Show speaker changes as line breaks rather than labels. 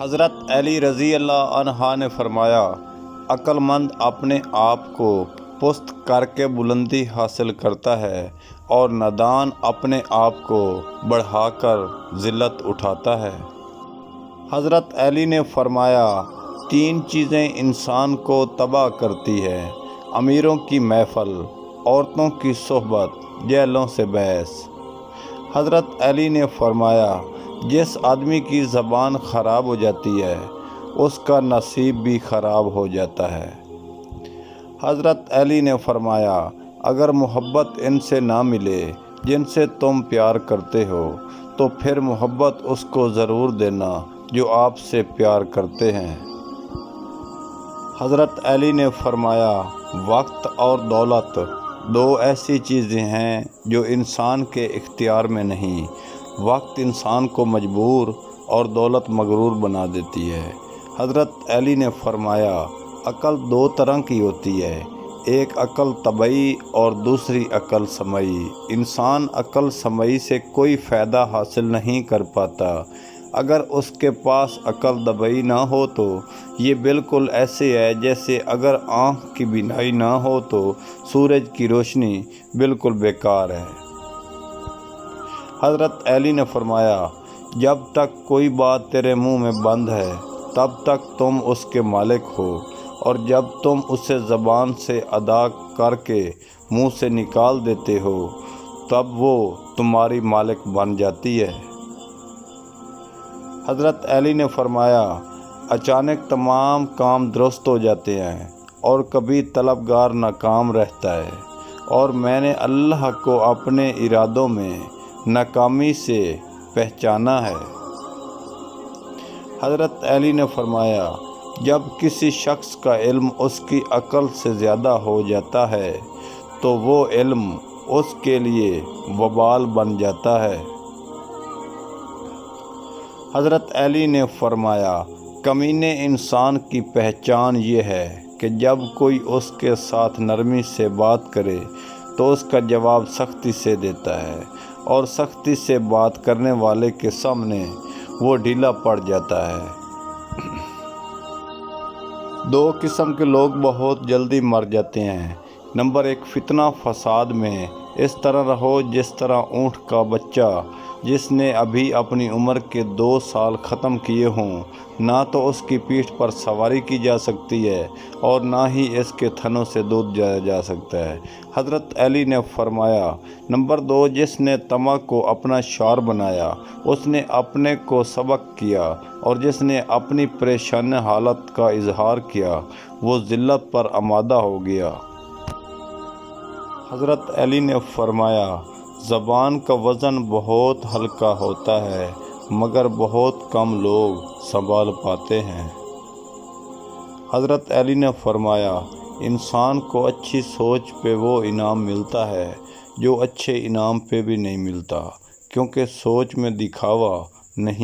حضرت علی رضی اللہ عنہ نے فرمایا، عقل مند اپنے آپ کو پست کر کے بلندی حاصل کرتا ہے اور نادان اپنے آپ کو بڑھا کر ذلت اٹھاتا ہے۔ حضرت علی نے فرمایا، تین چیزیں انسان کو تباہ کرتی ہے: امیروں کی محفل، عورتوں کی صحبت، جہلوں سے بحث۔ حضرت علی نے فرمایا، جس آدمی کی زبان خراب ہو جاتی ہے اس کا نصیب بھی خراب ہو جاتا ہے۔ حضرت علی نے فرمایا، اگر محبت ان سے نہ ملے جن سے تم پیار کرتے ہو تو پھر محبت اس کو ضرور دینا جو آپ سے پیار کرتے ہیں۔ حضرت علی نے فرمایا، وقت اور دولت دو ایسی چیزیں ہیں جو انسان کے اختیار میں نہیں۔ وقت انسان کو مجبور اور دولت مغرور بنا دیتی ہے۔ حضرت علی نے فرمایا، عقل دو طرح کی ہوتی ہے، ایک عقل طبعی اور دوسری عقل سمعی۔ انسان عقل سمعی سے کوئی فائدہ حاصل نہیں کر پاتا۔ اگر اس کے پاس عقل طبعی نہ ہو تو یہ بالکل ایسے ہے جیسے اگر آنکھ کی بینائی نہ ہو تو سورج کی روشنی بالکل بیکار ہے۔ حضرت علی نے فرمایا، جب تک کوئی بات تیرے منہ میں بند ہے تب تک تم اس کے مالک ہو، اور جب تم اسے زبان سے ادا کر کے منہ سے نکال دیتے ہو تب وہ تمہاری مالک بن جاتی ہے۔ حضرت علی نے فرمایا، اچانک تمام کام درست ہو جاتے ہیں اور کبھی طلبگار ناکام رہتا ہے، اور میں نے اللہ کو اپنے ارادوں میں ناکامی سے پہچانا ہے۔ حضرت علی نے فرمایا، جب کسی شخص کا علم اس کی عقل سے زیادہ ہو جاتا ہے تو وہ علم اس کے لیے وبال بن جاتا ہے۔ حضرت علی نے فرمایا، کمینے انسان کی پہچان یہ ہے کہ جب کوئی اس کے ساتھ نرمی سے بات کرے تو اس کا جواب سختی سے دیتا ہے، اور سختی سے بات کرنے والے کے سامنے وہ ڈھیلا پڑ جاتا ہے۔ دو قسم کے لوگ بہت جلدی مر جاتے ہیں۔ نمبر ایک، فتنہ فساد میں اس طرح رہو جس طرح اونٹ کا بچہ جس نے ابھی اپنی عمر کے 2 سال ختم کیے ہوں۔ نہ تو اس کی پیٹھ پر سواری کی جا سکتی ہے اور نہ ہی اس کے تھنوں سے دودھ جایا جا سکتا ہے۔ حضرت علی نے فرمایا، نمبر 2، جس نے طمع کو اپنا شعار بنایا اس نے اپنے کو سبق کیا، اور جس نے اپنی پریشان حالت کا اظہار کیا وہ ذلت پر آمادہ ہو گیا۔ حضرت علی نے فرمایا، زبان کا وزن بہت ہلکا ہوتا ہے مگر بہت کم لوگ سنبھال پاتے ہیں۔ حضرت علی نے فرمایا، انسان کو اچھی سوچ پہ وہ انعام ملتا ہے جو اچھے انعام پہ بھی نہیں ملتا، کیونکہ سوچ میں دکھاوا نہیں